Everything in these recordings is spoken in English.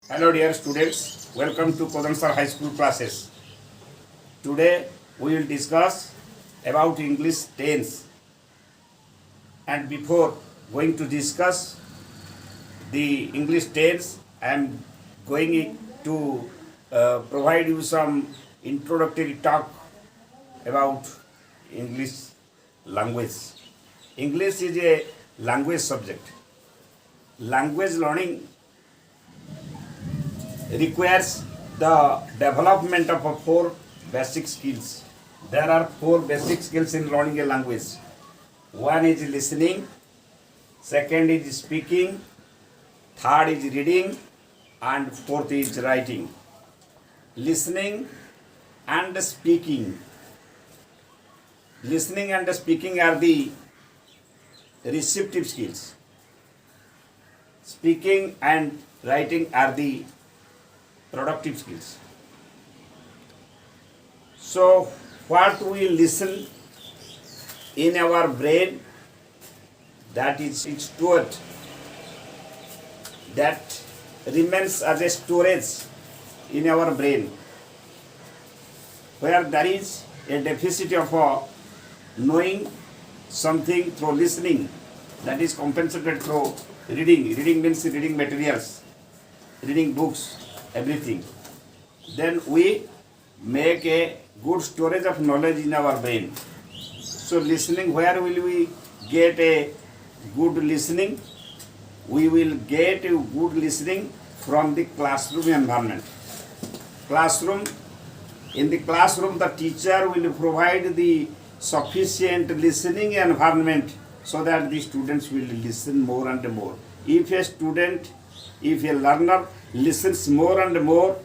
Hello dear students, welcome to Kodansar High School classes. Today we will discuss about English tense, and before going to discuss the English tense, I am going to provide you some introductory talk about English language. English is a language subject. Language learning requires the development of four basic skills. There are four basic skills in learning a language. One is listening, second is speaking, third is reading, and fourth is writing. Listening and speaking. Listening and speaking are the receptive skills. Speaking and writing are the productive skills. So, what we listen in our brain, that is stored, that remains as a storage in our brain. Where there is a deficit of knowing something through listening, that is compensated through reading. Reading means reading materials, reading books, everything. Then we make a good storage of knowledge in our brain. So listening, where will we get a good listening? We will get a good listening from the classroom environment. In the classroom, the teacher will provide the sufficient listening environment so that the students will listen more and more. If a learner listens more and more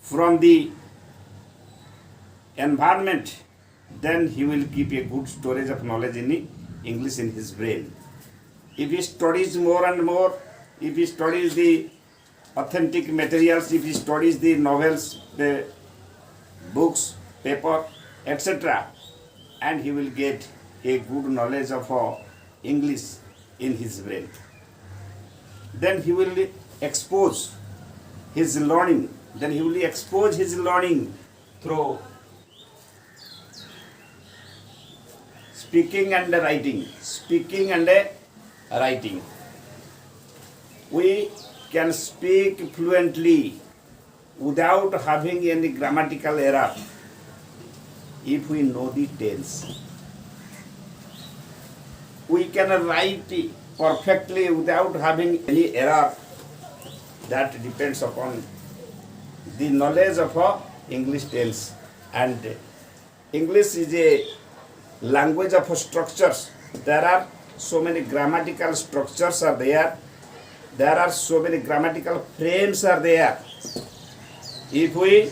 from the environment, then he will keep a good storage of knowledge in English in his brain. If he studies more and more, if he studies the authentic materials, if he studies the novels, the books, paper, etc., and he will get a good knowledge of English in his brain. Then he will expose his learning. Through speaking and writing. We can speak fluently without having any grammatical error if we know the tense. We can write perfectly without having any error. That depends upon the knowledge of English tense. And English is a language of structures. There are so many grammatical structures are there. There are so many grammatical frames are there. If we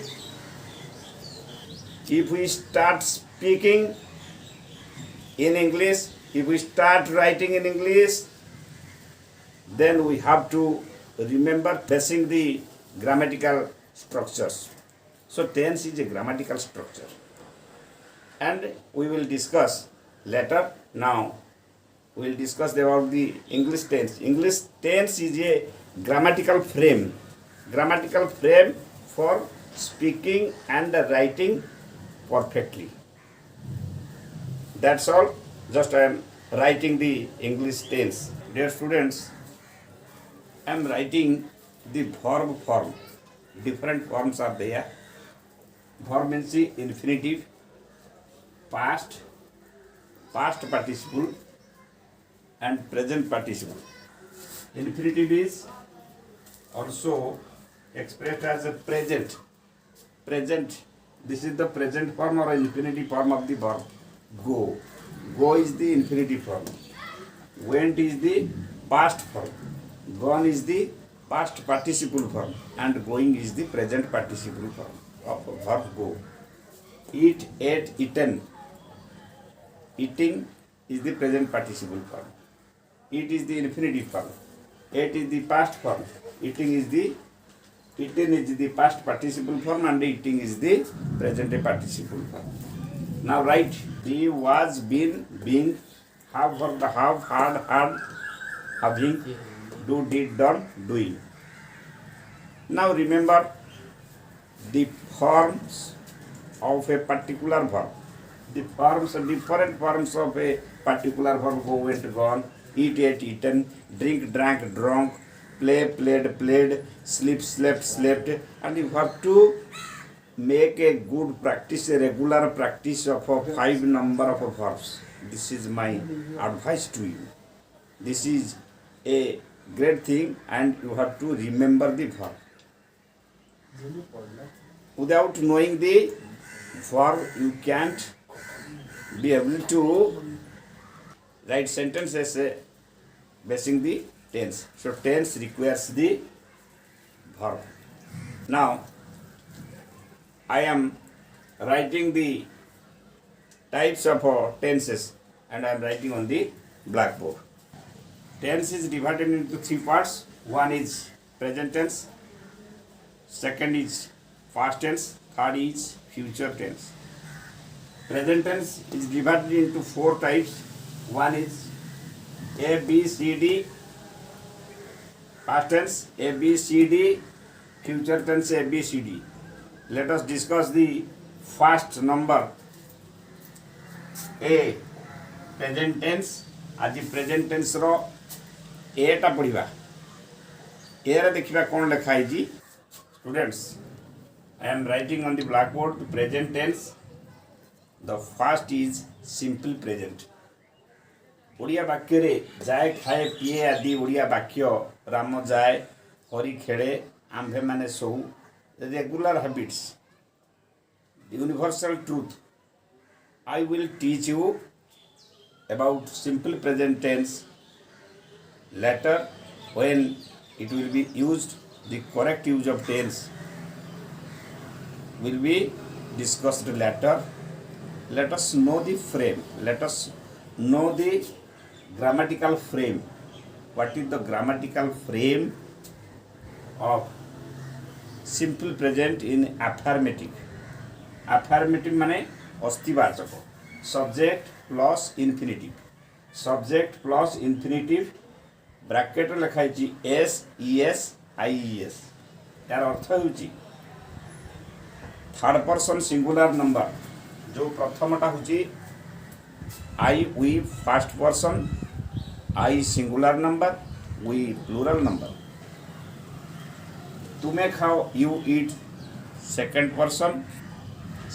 start speaking in English, if we start writing in English, then we have to remember facing the grammatical structures. So tense is a grammatical structure, and we will discuss later. Now we will discuss about the English tense. English tense is a grammatical frame for speaking and writing perfectly. That's all. Just I am writing the English tense. Dear students, I am writing the verb form. Different forms are there. Verb means the infinitive, past participle, and present participle. Infinitive is also expressed as a present. This is the present form or infinitive form of the verb. Go. Go is the infinitive form. Went is the past form. Gone is the past participle form. And going is the present participle form of verb go. Eat, ate, eaten. Eating is the present participle form. Eat is the infinitive form. Ate is the past form. Eaten is the past participle form, and eating is the present participle form. Now write: be, was, been, being, have, for the have, had, having, do, did, done, doing. Now remember the forms of a particular verb. The forms, different forms of a particular verb: go, went, gone, eat, ate, eaten, drink, drank, drunk, play, played, played, sleep, slept, slept, and you have to make a good practice, a regular practice of a 5 number of verbs. This is my advice to you. This is a great thing, and you have to remember the verb. Without knowing the verb, you can't be able to write sentences basing the tense. So tense requires the verb. Now I am writing the types of tenses, and I am writing on the blackboard. Tense is divided into 3 parts. One is present tense, second is past tense, third is future tense. Present tense is divided into 4 types. One is A, B, C, D. Past tense A, B, C, D. Future tense A, B, C, D. Let us discuss the first number A, present tense. आज present tense रो एटा पढ़िबा era देखिबा कोन लिखा है जी students. I am writing on the blackboard present tense. The first is simple present. Odia वाक्य रे जाए खाए पिए आदि ओडिया वाक्य राम जाए हरि खेले आंभे माने सोऊ regular habits universal truth. I will teach you about simple present tense. Later, when it will be used, the correct use of tense will be discussed later. Let us know the frame. Let us know the grammatical frame. What is the grammatical frame of simple present in affirmative? Affirmative माने अस्तिवाचक. Subject plus infinitive. Subject plus infinitive bracket लिखा है S E S आई E S. यार अर्थ होची third person singular number. जो प्रथमटा होची I we first person, I singular number, we plural number. तुम्हें खाओ you eat second person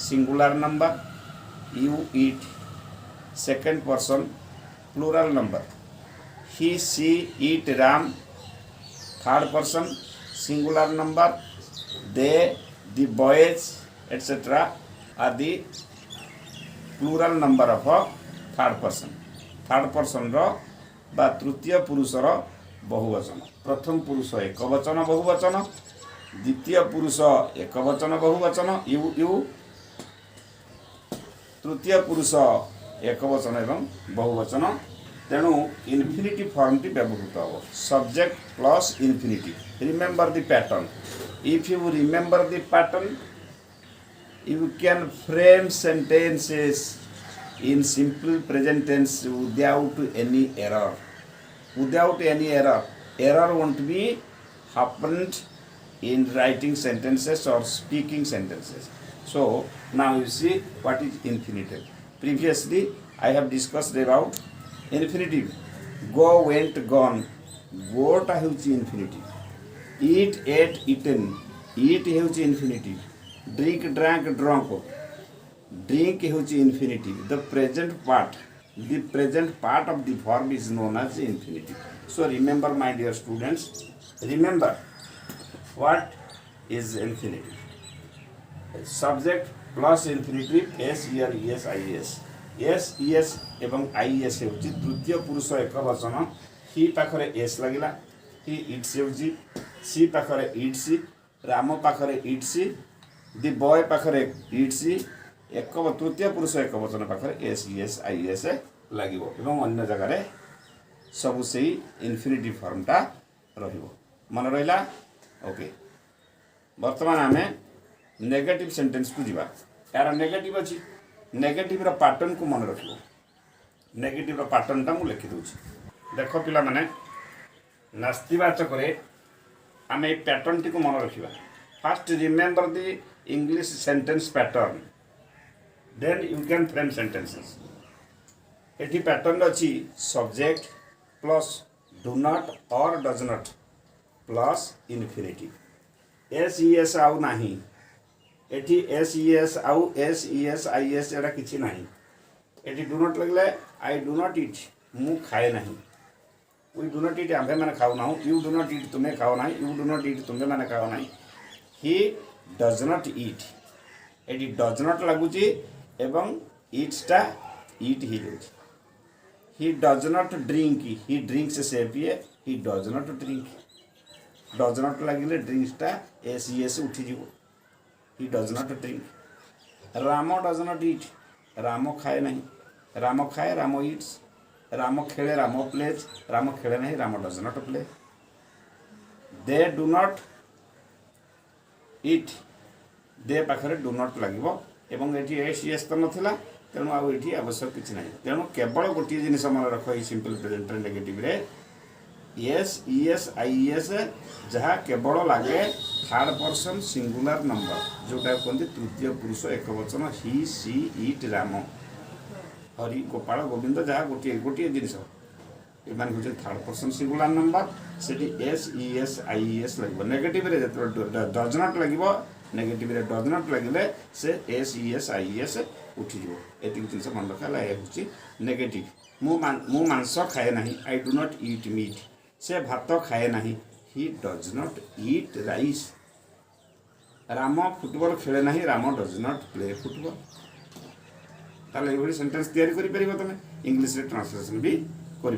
singular number, you eat second person plural number. He she eat ram third person singular number. They the boys etc are the plural number of a third person. Third person रो बा तृतीय पुरुष रो बहुवचन. प्रथम पुरुष एकवचन बहुवचन, द्वितीय पुरुष एकवचन बहुवचन यू यू, तृतीय पुरुष एकवचन एवं बहुवचन. तेणु इन्फिनिटिव फॉर्म टी व्यवहृत हो. Subject plus infinitive. Remember the pattern. If you remember the pattern you can frame sentences in simple present tense without any error. Without any error. Error won't be happened in writing sentences or speaking sentences. So now you see what is infinitive. Previously I have discussed about infinitive. Go, went, gone. Go ta ହେଉଛି infinitive. Eat, ate, eaten. Eat ହେଉଛି infinitive. Drink, drank, drunk. Drink ହେଉଛି infinitive. The present part of the verb is known as infinitive. So remember my dear students, remember what is infinitive. Subject plus infinitive S ईयर ES IS. S ES एवं IS ହେଉଛି तृतीय पुरुष एकवचन. हि पाखरे S लागिला, हि इट्स ହେଉଛି सी पाखरे इट्स, राम पाखरे इट्स, दि बॉय पाखरे इट्स. एक तृतीय पुरुष एकवचन पाखरे एस ईएस आईएस लागिवो एवं अन्य जगह रे सब सेही इन्फिनिटिव फॉर्मटा रहिवो. मन रहिला. ओके, वर्तमान आमे नेगेटिव सेंटेंस को जीवा. यार नेगेटिव अच्छी. नेगेटिव रो पैटर्न को मन रखिबो. नेगेटिव रो पैटर्न टा मु लिखि दोछि. देखो पिला माने नास्तिवाचक रे आम ए पैटर्न टी को मन रखा first remember the English sentence pattern then you can frame sentences एटी पैटर्न अच्छी सब्जेक्ट प्लस डू नॉट और does not plus infinitive S E S आउ नाही एटी एस ई एस आउ S E S I S एटा किसी नाही एटी डू नॉट लगले आई डू नॉट इट मु खाए नहीं वी डू नॉट इट आम्भे मैंने खाऊ ना यू डू नॉट इट तुम्हें खाओ ना यू डू नॉट इट तुम्हें मैंने खाओ ना ही डज नॉट इट एटी डज नॉट लगुची एवं इट्सटा इट ही जाऊँ he does not drink he drinks से पिए he does not drink does not लगे ड्रिंक्सटा एस ई एस उठीज he does not drink Ram does not eat Ram खाए नहीं राम खाए राम इट्स राम खेले राम प्लेज राम खेले नहीं Ram does not play they do not it they पाखे डू नॉट लगे एवं ये एस ई एस तो नाला तेणु आउ ये आवश्यक किसी ना तेणु केवल गोटे जिन मन रख ये सिंपल प्रेजेंट नेगेटिव रे S E S I S जहाँ केवल लगे थर्ड पर्सन सिंगुलर नंबर जोटा कहते तृतीय पुरुष एक वचन he she it Ram Hari Gopal Govind जहाँ गोटे गोटे जिन मान हूँ थर्ड पर्सन सिंगुलर नंबर से S E S I S लगे नेगेटिव जो डज नॉट लगे नेगेटिव डज नॉट लगे से S E S I S उठीज ये जिन मन रखा हूँ नेगेटिव मु मांस खाए ना I do not eat meat से भात खाए ना ही does not eat rice Ram football खेले ना Ram does not play football ताले ये सेंटेंस तैयारी कर तुम इंग्लिश रे ट्रांसलेशन भी कर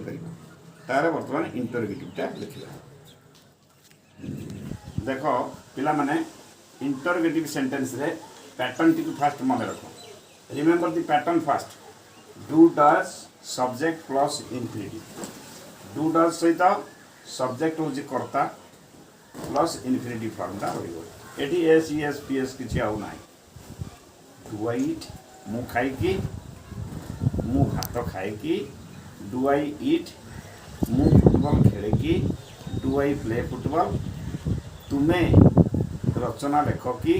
बर्तमान इंटरगेटिवटा लिखा देख पिला माने इंटरगेटिव सेंटेंस रे पैटर्न टी फास्ट मन रख remember the pattern fast do does subject plus infinitive do does सहित सब्जेक्ट हूँ कर्ता प्लस इनफिनिटिव फॉर्मटा रही S E S P S किसी आउ ना डू आई इट मु खाई मु भात खाई डू आई इट मु फुटबॉल खेले डू आई प्ले फुटबॉल तुम्हें रचना लेख कि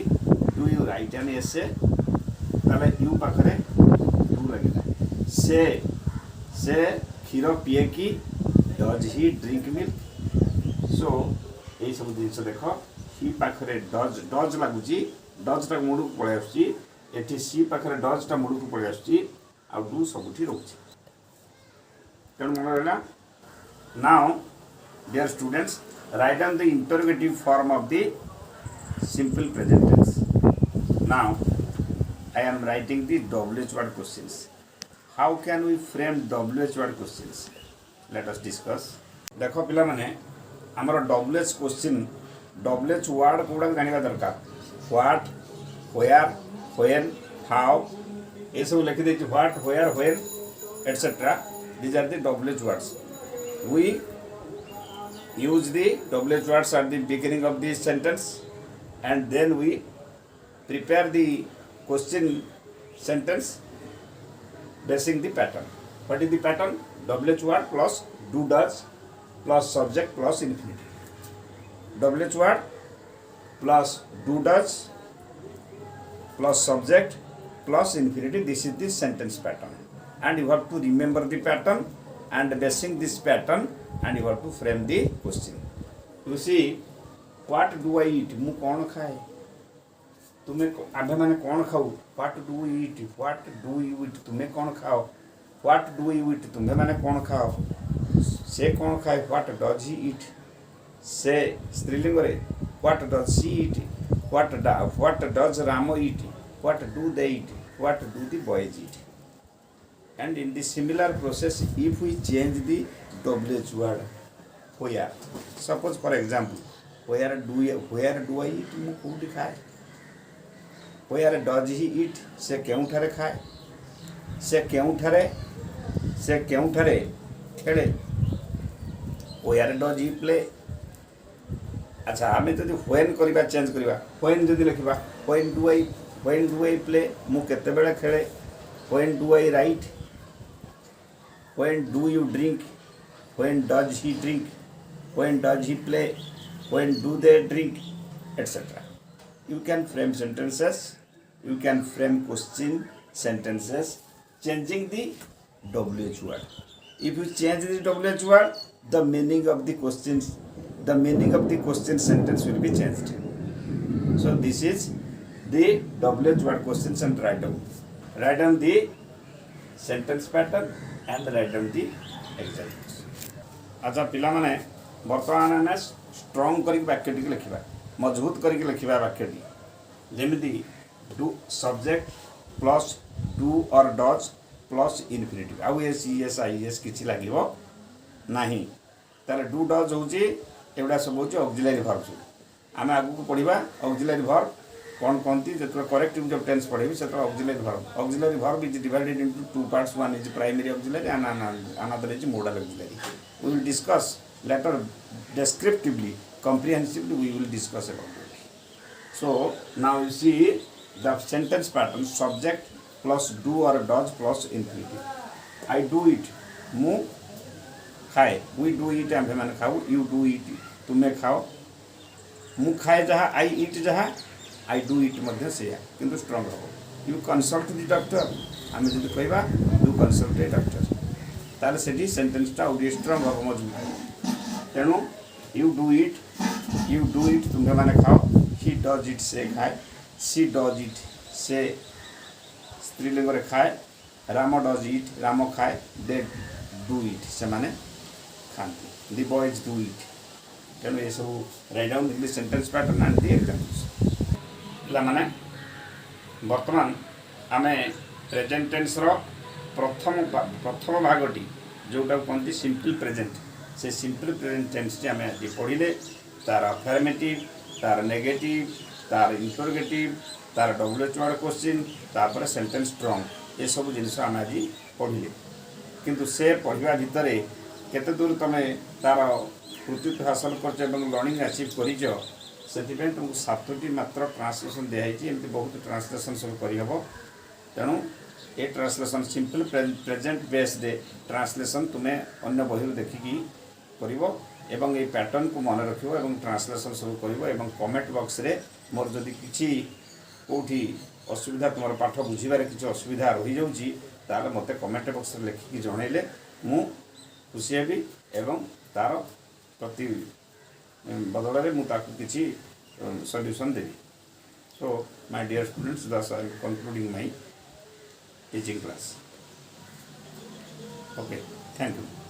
do you right an essay ताले यू पाखे डू लगे से क्षीर पीए कि does he drink milk so यही सब जिन देख ही पाखे डज डज लगुच डजटा मुड़ को पलि आसुच्ची सी पाखे डजटा मुड़ को पलि आसुच्ची आ डू सबुठी रोचे तेणु मन रहा now dear students write down the interrogative form of the simple present tense. Now I am writing the WH word questions. How can we frame WH word questions? Let us discuss. देखो पिला माने हमर WH question WH word कोडा जानिबा दरकार what where when how ये सब लिखि देछि what where when etcetera these are the WH words. We use the WH words at the beginning of the sentence and then we prepare the question sentence basing the pattern. What is the pattern? WH word plus do does plus subject plus infinitive. WH word plus do does plus subject plus infinitive. This is the sentence pattern and you have to remember the pattern and basing this pattern and you have to frame the question. You see what do I it मु कौन खाए तुम्हें आभे मैंने कौन खाऊ what do it what do you it तुम्हें कौन खाओ व्हाट डू यू इट तुम्हें मैंने कौन खाओ से कौन खाए व्हाट डज ही इट से स्त्रीलिंग रे what does she eat what does Ram eat what do they eat what do the boys eat and in the similar process if we change the WH word where suppose for example where do I eat मु कौटी खाए where does he eat से केउठारे खाए से केउठारे खेले where does he play अच्छा आम जब when करवा चेंज करवा when जदि लिखा when do I play मु केते बेले खेले when do I write when do you drink when does he drink when does he play when do they drink, etc. You can frame sentences, you can frame question sentences changing the WH word. If you change the WH word, the meaning of the questions, the meaning of the question sentence will be changed. So this is the WH word questions and write down. Write down the sentence pattern and write down the examples. अच्छा पिलामाने वर्तमान आने strong करी वाक्य T लिखा, मजबूत करी लिखा वाक्य टी जेमिति डू सब्जेक्ट प्लस डू और डज प्लस इनफिनिटिव आउ S E S I S किसी लगे ना ताले डू डज हूँ एगुड़ा सब हूँ ऑक्सिलरी वर्ब सब आम आगू को पढ़ा ऑक्सिलरी वर्ब कौन कहती जो करेक्ट यूज ऑफ टेंस पढ़ेबी से auxiliary verb is divided into two parts, one is primary auxiliary and another is model auxiliary. We will discuss later descriptively, comprehensively we will discuss about it. So now you see the sentence pattern: subject plus do or does plus infinitive. I do it, mu खाए, we do it आम्भे माने खाऊ, you do it तुम्हें खाओ, मु खाए जहाँ I eat जहाँ I do it मध्य से किंतु strong हो. You consult the doctor, आमे जब कहवा you consult a doctor. ताले सेठी सेंटेंसटा और स्ट्रॉन्ग हम मजबूत तेणु यू डू इट तुम्हें माने खाओ, ही डज इट से खाए, सी डज इट से स्त्रीलिंग रे खाए, राम डज इट राम खाए, दे डू इट से माने खाती, दी बॉयज डू इट. तेणु ये सब write down English sentence pattern and the examples. पिला माने वर्तमान आमे प्रेजेंट टेंस रो प्रथम भागटी जोटा कहते सिंपल प्रेजेंट, से सिंपल प्रेजेंट टेंस टी आम आज पढ़ले तार अफर्मेटिव, तार नेगेटिव, तार इंटरोगेटिव, तार WH वर्ड क्वेश्चन, तापर सेंटेंस स्ट्रॉन्ग, ये सब जिनस आम आज पढ़ले. किंतु से पढ़ा भितर केते दूर तुम तार कृतित्व हासिल कर लर्निंग अचीव कर तुमको 7टी मात्र ट्रांसलेसन दिखाई, एमती बहुत ट्रांसलेसन सब करहब. तेणु ये translation simple present based translation तुम्हें अन्य बही देखिकी कर ये पैटर्न को मन रख ट्रांसलेशन सब कर कमेंट बॉक्स रे मोर जदि किसी कौटी असुविधा तुम पाठ बुझे किसी असुविधा रही जाऊँगी ताले मते कमेंट बॉक्स रे लिखिकी जनइले मु खुशी हेबी एवं तार प्रति बदल में मुझे किसी सल्यूशन देवी. So my dear students, thus I am concluding my teaching class. Okay, thank you.